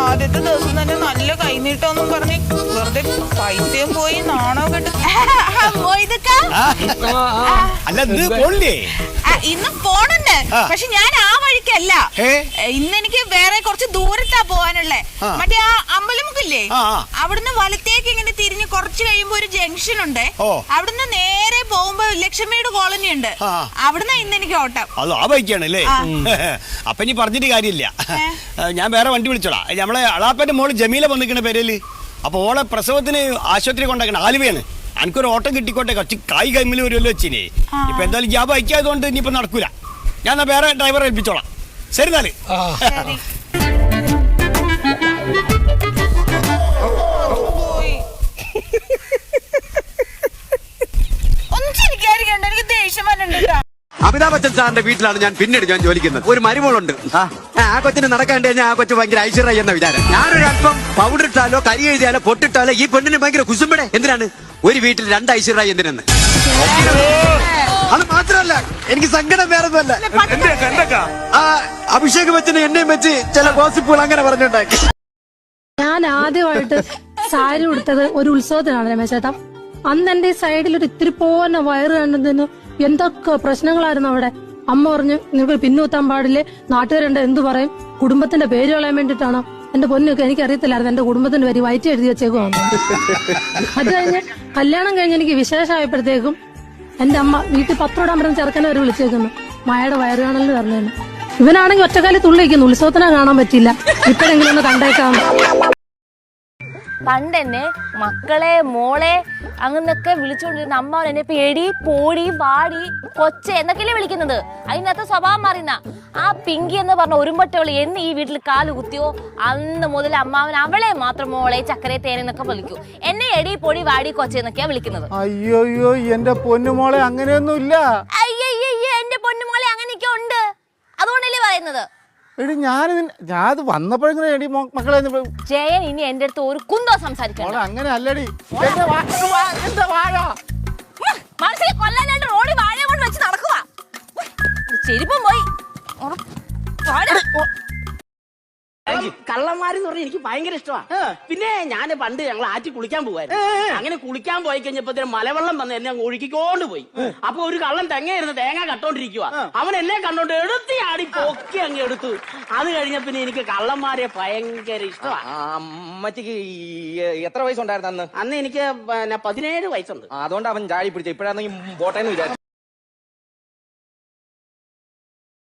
ആദ്യത്തെ ദിവസം തന്നെ നല്ല കൈനീട്ടോന്നും പറഞ്ഞ് വെറുതെ പൈസയും പോയി നാണോ കെട്ട് ഇന്നും പോണുണ്ട്. പക്ഷെ ഞാൻ ആ വഴിക്കല്ല, ഇന്ന് എനിക്ക് വേറെ കുറച്ച് ദൂരത്താ പോവാനുള്ളേ. മറ്റേ ആ അമ്പലമുക്കില്ലേ, അവിടുന്ന് വലത്തേക്ക് ഇങ്ങനെ തിരിഞ്ഞ് കുറച്ച് കഴിയുമ്പോ ഒരു ജംഗ്ഷൻ ഉണ്ട്. അവിടുന്ന് നേരെ പോകുമ്പോ ലക്ഷ്മിയുടെ കോളനി ഉണ്ട്. അവിടുന്ന് ഇന്ന് എനിക്ക് ഓട്ടം. അപ്പൊ ഇനി പറഞ്ഞിട്ട് കാര്യമില്ല, ഞാൻ വേറെ വണ്ടി വിളിച്ചോളാം. നമ്മളെ അളാപ്പന്റെ മോള് ജമീല വന്നിക്കണ പേരേല്. അപ്പൊ ഓളെ പ്രസവത്തിന് ആശുപത്രി കൊണ്ടാക്കണം, ആലുവയാണ്. എനിക്കൊരു ഓട്ടം കിട്ടിക്കോട്ടെ, കുറച്ച് കായ് കൈമിൽ വരുമല്ലോ വെച്ചിനെ. ഇപ്പൊ എന്തായാലും ഞാൻ ബൈക്കായതുകൊണ്ട് ഇനിയിപ്പോ നടക്കൂല. ഞാൻ വേറെ ഡ്രൈവറെ ഏൽപ്പിച്ചോളാം. ശരി എന്നാല്. അമിതാഭ് ബച്ചൻ സാറിന്റെ വീട്ടിലാണ് ഞാൻ പിന്നീട് ഞാൻ ജോലിക്കുന്നത്. ഒരു മരുമോളുണ്ട്. ആ കൊച്ചിന് നടക്കാണ്ട് കഴിഞ്ഞാൽ ആ കൊച്ചു ഭയങ്കര ഐശ്വര്യ എന്ന വിചാരം. ഞാനൊരു അല്പം പൗഡർ ഇട്ടാലോ കരി എഴുതിയാലോ പൊട്ടിട്ടാലോ ഈ പെണ്ണിന് ഭയങ്കര കുസുമ്പടെ. എന്തിനാണ് ഒരു വീട്ടിൽ 2 ഐശ്വര്യ എന്തിനെന്ന്? അത് മാത്രമല്ല, എനിക്ക് സങ്കടം വേറെ അഭിഷേക് ബച്ചന് എന്നെയും വെച്ച് ചില ഗോസിപ്പുകൾ അങ്ങനെ പറഞ്ഞുണ്ടാക്കി. ഞാൻ ആദ്യമായിട്ട് സാരി ഉടുത്തത് ഒരു ഉത്സവത്തിനാണ് രമേശേട്ടാ. അന്ന് എന്റെ സൈഡിൽ ഒരു ഇത്തിരി പോന്ന വയറ് കണ്ടതിന് എന്തൊക്കെ പ്രശ്നങ്ങളായിരുന്നു അവിടെ. അമ്മ പറഞ്ഞു, നിങ്ങൾക്ക് പിന്നൂത്താൻ പാടില്ലേ, നാട്ടുകാരുണ്ട് എന്തു പറയും, കുടുംബത്തിന്റെ പേര് കളയാൻ വേണ്ടിട്ടാണോ. എന്റെ പൊന്നൊക്കെ എനിക്ക് അറിയത്തില്ലായിരുന്നു എന്റെ കുടുംബത്തിന്റെ പേര് വയറ്റി എഴുതി വെച്ചേക്കുവാണ്. അത് കഴിഞ്ഞ് കല്യാണം കഴിഞ്ഞ് എനിക്ക് വിശേഷമായപ്പോഴത്തേക്കും എന്റെ അമ്മ വീട്ടിൽ പത്രോടാൻ പറഞ്ഞ ചെറുക്കനെ വരെ വിളിച്ചേക്കുന്നു, മഴയുടെ വയറ് കാണലിന് പറഞ്ഞേന്. ഇവനാണെങ്കിൽ ഒറ്റക്കാലി തുള്ളിക്കുന്നു, ഉത്സവത്തിനെ കാണാൻ പറ്റില്ല, ഇപ്പോഴെങ്കിലും ഒന്ന് കണ്ടേക്കാം. പണ്ടെന്നെ മക്കളെ മോളെ അങ്ങനൊക്കെ വിളിച്ചുകൊണ്ടിരുന്ന അമ്മ എന്നെ പേടി പോടി വാടി കൊച്ചെ എന്നൊക്കെയല്ലേ വിളിക്കുന്നത്. അതിനകത്ത് സ്വഭാവം മാറിയുന്ന ആ പിങ്കി എന്ന് പറഞ്ഞ ഒരുമ്പട്ടവള് എന്ന് ഈ വീട്ടിൽ കാല് കുത്തിയോ അന്ന് മുതൽ അമ്മാവൻ അവളെ മാത്രം മോളെ ചക്കരെ തേനെന്നൊക്കെ വിളിക്കൂ. എന്നെ എടി പൊടി വാടി കൊച്ചെ എന്നൊക്കെയാ വിളിക്കുന്നത്. അയ്യോയ്യോ എന്റെ പൊന്നുമോളെ അങ്ങനെയൊന്നും ഇല്ല. അയ്യോ എന്റെ പൊന്നുമോളെ അങ്ങനെയൊക്കെ ഉണ്ട്, അതുകൊണ്ടല്ലേ പറയുന്നത്. എടി ഞാൻ വന്നപ്പോഴെങ്ങനെ എടി മക്കളെ ജയൻ ഇനി എന്റെ അടുത്ത് ഒരു കുന്തോ സംസാരിക്കണം. അങ്ങനെ അല്ലടി, മനസ്സിൽ കൊല്ലാനായിട്ട് റോഡിൽ വാഴ കൊണ്ട് വെച്ച് നടക്കുക. ചെരുപ്പം പോയി. കള്ളന്മാരെന്ന് പറഞ്ഞാൽ എനിക്ക് ഭയങ്കര ഇഷ്ടമാണ്. പിന്നെ ഞാൻ പണ്ട് ഞങ്ങൾ ആറ്റി കുളിക്കാൻ പോവായിരുന്നു. അങ്ങനെ കുളിക്കാൻ പോയി കഴിഞ്ഞപ്പോ മലവെള്ളം വന്ന് എന്നെ ഒഴുക്കിക്കൊണ്ട് പോയി. അപ്പൊ ഒരു കള്ളൻ തെങ്ങയിരുന്ന് തേങ്ങ കട്ടോണ്ടിരിക്കുക. അവൻ എന്നെ കണ്ടോണ്ട് എടുത്ത് ആടി പൊക്കി അങ്ങ് എടുത്തു. അത് കഴിഞ്ഞ പിന്നെ എനിക്ക് കള്ളന്മാരെ ഭയങ്കര ഇഷ്ടമാണ്. അമ്മച്ചിക്ക് എത്ര വയസ്സുണ്ടായിരുന്നു അന്ന്? അന്ന് എനിക്ക് 17 വയസ്സുണ്ട്. അതുകൊണ്ട് അവൻ ചാടി പിടിച്ചു. ഇപ്പഴാണെങ്കിൽ പോട്ടെന്ന് വിചാരിച്ചു.